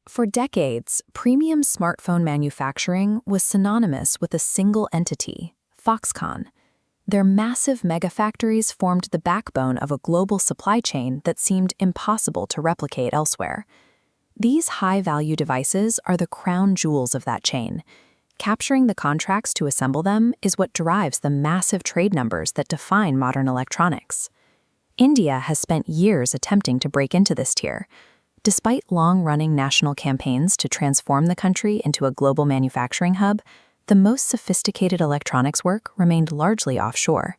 For decades, premium smartphone manufacturing was synonymous with a single entity, Foxconn. Their massive megafactories formed the backbone of a global supply chain that seemed impossible to replicate elsewhere. These high-value devices are the crown jewels of that chain. Capturing the contracts to assemble them is what drives the massive trade numbers that define modern electronics. India has spent years attempting to break into this tier. Despite long-running national campaigns to transform the country into a global manufacturing hub, the most sophisticated electronics work remained largely offshore.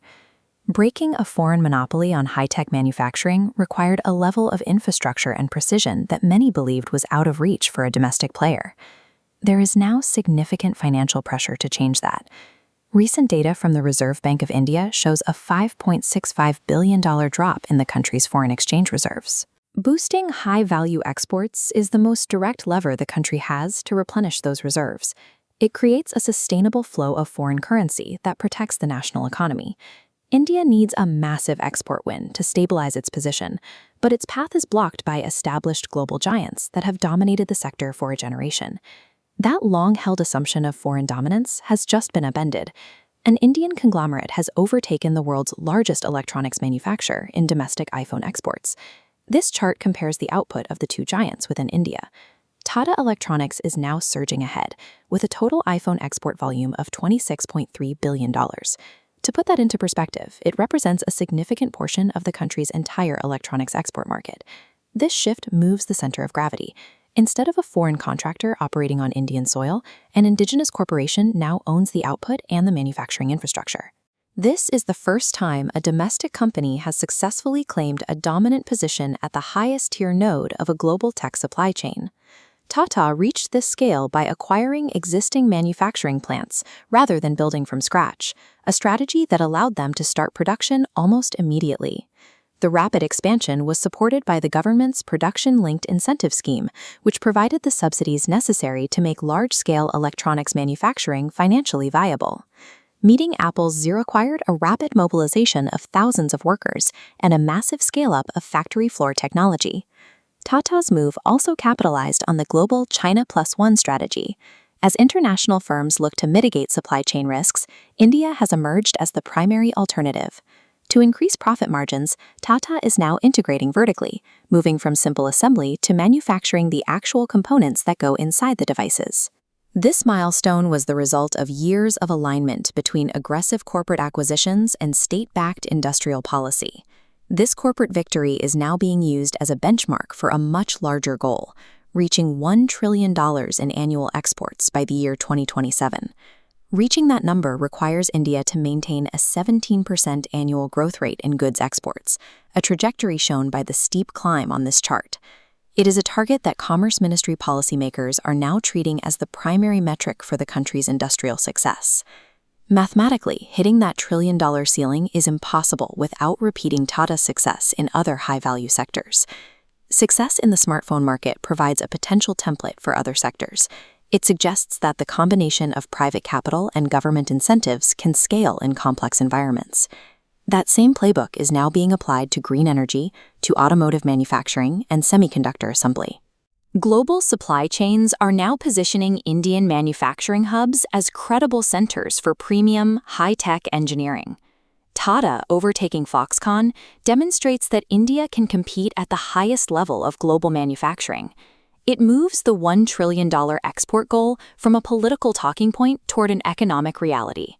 Breaking a foreign monopoly on high-tech manufacturing required a level of infrastructure and precision that many believed was out of reach for a domestic player. There is now significant financial pressure to change that. Recent data from the Reserve Bank of India shows a $5.65 billion drop in the country's foreign exchange reserves. Boosting high-value exports is the most direct lever the country has to replenish those reserves. It creates a sustainable flow of foreign currency that protects the national economy. India needs a massive export win to stabilize its position, but its path is blocked by established global giants that have dominated the sector for a generation. That long-held assumption of foreign dominance has just been upended. An Indian conglomerate has overtaken the world's largest electronics manufacturer in domestic iPhone exports. This chart compares the output of the two giants within India. Tata Electronics is now surging ahead, with a total iPhone export volume of $26.3 billion. To put that into perspective, it represents a significant portion of the country's entire electronics export market. This shift moves the center of gravity. Instead of a foreign contractor operating on Indian soil, an indigenous corporation now owns the output and the manufacturing infrastructure. This is the first time a domestic company has successfully claimed a dominant position at the highest tier node of a global tech supply chain. Tata reached this scale by acquiring existing manufacturing plants rather than building from scratch, a strategy that allowed them to start production almost immediately. The rapid expansion was supported by the government's production-linked incentive scheme, which provided the subsidies necessary to make large-scale electronics manufacturing financially viable. Meeting Apple's Zero required a rapid mobilization of thousands of workers and a massive scale-up of factory floor technology. Tata's move also capitalized on the global China Plus One strategy. As international firms look to mitigate supply chain risks, India has emerged as the primary alternative. To increase profit margins, Tata is now integrating vertically, moving from simple assembly to manufacturing the actual components that go inside the devices. This milestone was the result of years of alignment between aggressive corporate acquisitions and state-backed industrial policy. This corporate victory is now being used as a benchmark for a much larger goal, reaching $1 trillion in annual exports by the year 2027. Reaching that number requires India to maintain a 17% annual growth rate in goods exports, a trajectory shown by the steep climb on this chart. It is a target that Commerce Ministry policymakers are now treating as the primary metric for the country's industrial success. Mathematically, hitting that trillion-dollar ceiling is impossible without repeating Tata's success in other high-value sectors. Success in the smartphone market provides a potential template for other sectors. It suggests that the combination of private capital and government incentives can scale in complex environments. That same playbook is now being applied to green energy, to automotive manufacturing, and semiconductor assembly. Global supply chains are now positioning Indian manufacturing hubs as credible centers for premium, high-tech engineering. Tata overtaking Foxconn demonstrates that India can compete at the highest level of global manufacturing. It moves the $1 trillion export goal from a political talking point toward an economic reality.